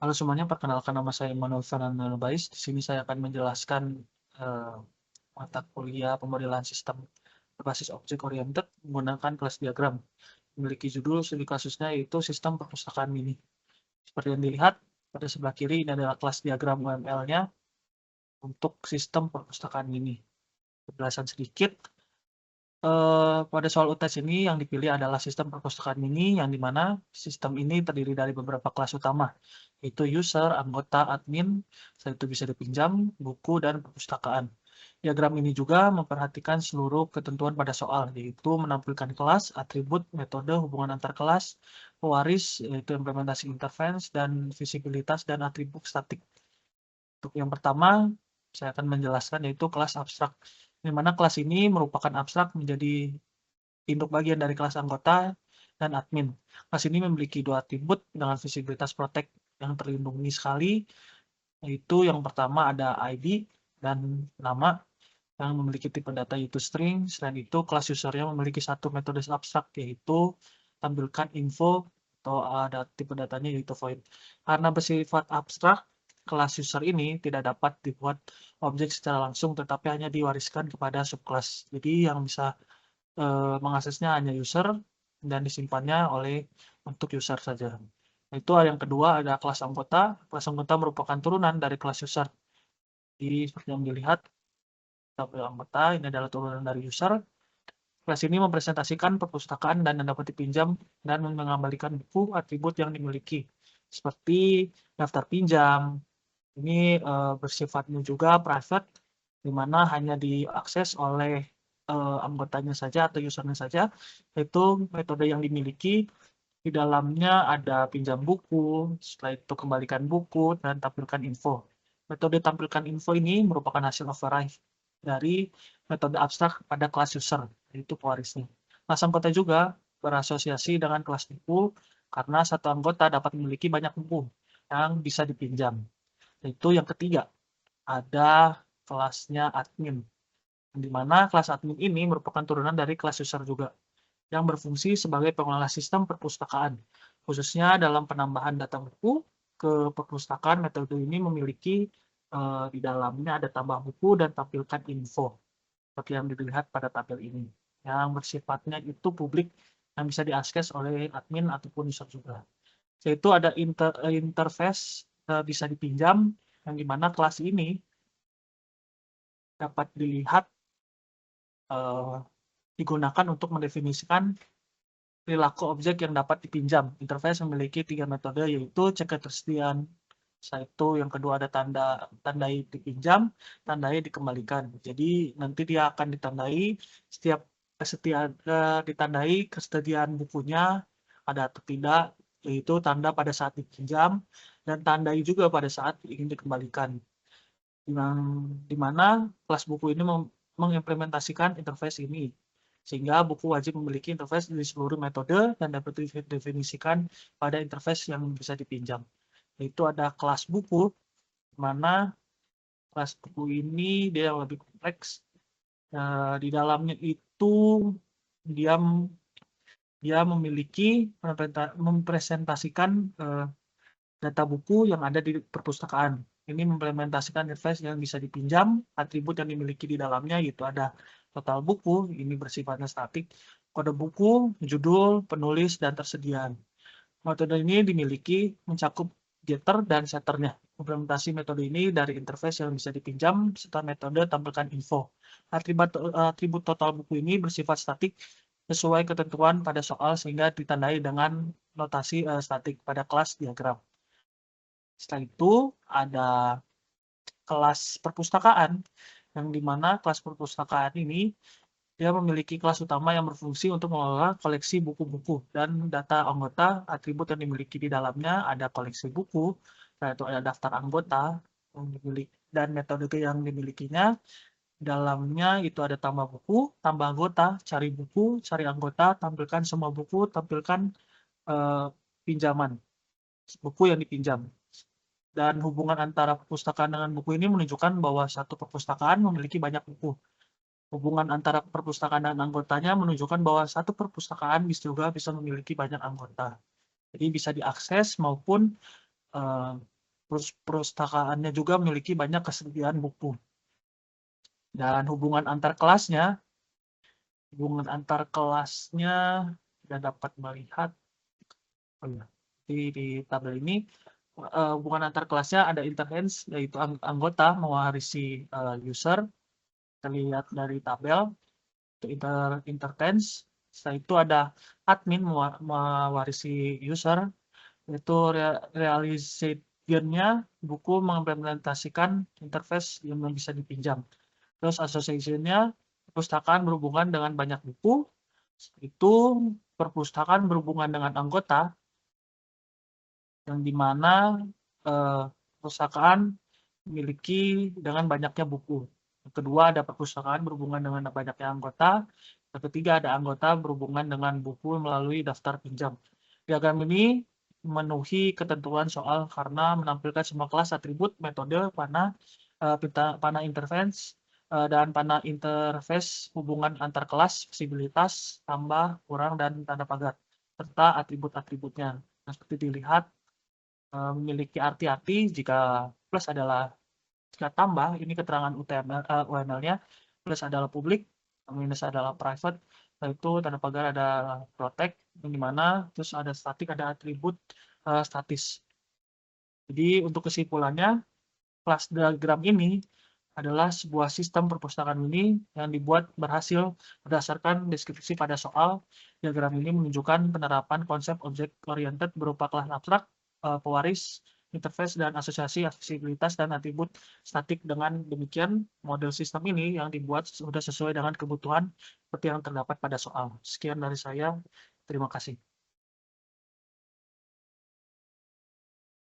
Halo semuanya, perkenalkan nama saya Immanuel Fernando Bais. Di sini saya akan menjelaskan eh, mata kuliah pemodelan sistem berbasis objek oriented menggunakan kelas diagram. Memiliki judul studi kasusnya yaitu sistem perpustakaan mini. Seperti yang dilihat pada sebelah kiri ini adalah kelas diagram UML-nya untuk sistem perpustakaan mini. Penjelasan sedikit, pada soal UTS ini yang dipilih adalah sistem perpustakaan mini yang dimana sistem ini terdiri dari beberapa kelas utama, yaitu user, anggota, admin, setelah itu bisa dipinjam, buku, dan perpustakaan. Diagram ini juga memperhatikan seluruh ketentuan pada soal, yaitu menampilkan kelas, atribut, metode, hubungan antar kelas, pewaris, yaitu implementasi interface, dan visibilitas dan atribut statik. Untuk yang pertama, saya akan menjelaskan yaitu kelas abstrak, di mana kelas ini merupakan abstrak menjadi induk bagian dari kelas anggota dan admin. Kelas ini memiliki dua atribut dengan visibilitas protect yang terlindungi sekali, yaitu yang pertama ada ID dan nama yang memiliki tipe data yaitu string. Selain itu, kelas usernya memiliki satu metode abstrak yaitu tampilkan info atau ada tipe datanya yaitu void. Karena bersifat abstrak, kelas user ini tidak dapat dibuat objek secara langsung tetapi hanya diwariskan kepada subclass. Jadi yang bisa mengaksesnya hanya user dan disimpannya oleh untuk user saja. Itu yang kedua ada kelas anggota. Kelas anggota merupakan turunan dari kelas user. Jadi seperti yang dilihat, tabel anggota ini adalah turunan dari user. Kelas ini mempresentasikan perpustakaan dan yang dapat dipinjam dan mengembalikan buku atribut yang dimiliki. Seperti daftar pinjam. Ini bersifatnya juga private, di mana hanya diakses oleh anggotanya saja atau usernya saja. Itu metode yang dimiliki. Di dalamnya ada pinjam buku, setelah itu kembalikan buku, dan tampilkan info. Metode tampilkan info ini merupakan hasil override dari metode abstrak pada kelas user, yaitu pewarisnya. Kelas anggota juga berasosiasi dengan kelas buku, karena satu anggota dapat memiliki banyak buku yang bisa dipinjam. Itu yang ketiga, ada kelasnya admin, di mana kelas admin ini merupakan turunan dari kelas user juga, yang berfungsi sebagai pengelola sistem perpustakaan, khususnya dalam penambahan data buku ke perpustakaan. Metode ini memiliki di dalamnya ada tambah buku dan tampilkan info, seperti yang dilihat pada tabel ini, yang bersifatnya itu publik yang bisa diakses oleh admin ataupun user juga. Yaitu ada interface bisa dipinjam, yang dimana kelas ini dapat dilihat eh, digunakan untuk mendefinisikan perilaku objek yang dapat dipinjam. Interface memiliki tiga metode yaitu cek ketersediaan. Setelah itu yang kedua ada tandai dipinjam, tandai dikembalikan. Jadi nanti dia akan ditandai setiap kesetiaan ditandai kesediaan bukunya ada atau tidak, yaitu tanda pada saat dipinjam dan tandai juga pada saat ingin dikembalikan. Yang dimana kelas buku ini mengimplementasikan interface ini, sehingga buku wajib memiliki interface di seluruh metode dan dapat didefinisikan pada interface yang bisa dipinjam. Itu ada kelas buku, mana kelas buku ini dia yang lebih kompleks. Di dalamnya itu dia dia memiliki mempresentasikan data buku yang ada di perpustakaan. Ini mengimplementasikan interface yang bisa dipinjam, atribut yang dimiliki di dalamnya, yaitu ada total buku, ini bersifatnya statik, kode buku, judul, penulis, dan tersediaan. Metode ini dimiliki mencakup getter dan setternya. Implementasi metode ini dari interface yang bisa dipinjam serta metode tampilkan info. Atribut total buku ini bersifat statik sesuai ketentuan pada soal sehingga ditandai dengan notasi statik pada kelas diagram. Setelah itu ada kelas perpustakaan, yang dimana kelas perpustakaan ini dia memiliki kelas utama yang berfungsi untuk mengelola koleksi buku-buku dan data anggota. Atribut yang dimiliki di dalamnya ada koleksi buku, yaitu ada daftar anggota yang dimiliki dan metode yang dimilikinya. Dalamnya itu ada tambah buku, tambah anggota, cari buku, cari anggota, tampilkan semua buku, tampilkan eh, pinjaman buku yang dipinjam. Dan hubungan antara perpustakaan dengan buku ini menunjukkan bahwa satu perpustakaan memiliki banyak buku. Hubungan antara perpustakaan dan anggotanya menunjukkan bahwa satu perpustakaan juga bisa memiliki banyak anggota. Jadi bisa diakses maupun Perpustakaannya juga memiliki banyak kesediaan buku. Dan hubungan antar kelasnya kita dapat melihat di tabel ini, hubungan antar kelasnya ada interference, yaitu anggota mewarisi user. Kita lihat dari tabel itu interference. Setelah itu ada admin mewarisi user, yaitu realization-nya buku mengimplementasikan interface yang bisa dipinjam. Terus association-nya perpustakaan berhubungan dengan banyak buku, itu perpustakaan berhubungan dengan anggota, yang dimana perpustakaan memiliki dengan banyaknya buku. Yang kedua ada perpustakaan berhubungan dengan banyaknya anggota. Yang ketiga ada anggota berhubungan dengan buku melalui daftar pinjam. Diagram ini memenuhi ketentuan soal karena menampilkan semua kelas, atribut, metode, panah interface, dan panah interface, hubungan antar kelas, visibilitas, tambah, kurang, dan tanda pagar, serta atribut-atributnya. Nah, seperti dilihat, memiliki arti-arti. Jika plus adalah jika tambah, ini keterangan UML-nya, plus adalah publik, minus adalah private, itu tanda pagar ada protect, yang dimana terus ada static, ada atribut statis. Jadi untuk kesimpulannya, kelas diagram ini adalah sebuah sistem perpustakaan ini yang dibuat berhasil berdasarkan deskripsi pada soal. Diagram ini menunjukkan penerapan konsep object oriented berupa kelas abstrak, pewaris, interface, dan asosiasi, aksesibilitas, dan atribut statik. Dengan demikian, model sistem ini yang dibuat sudah sesuai dengan kebutuhan seperti yang terdapat pada soal. Sekian dari saya. Terima kasih.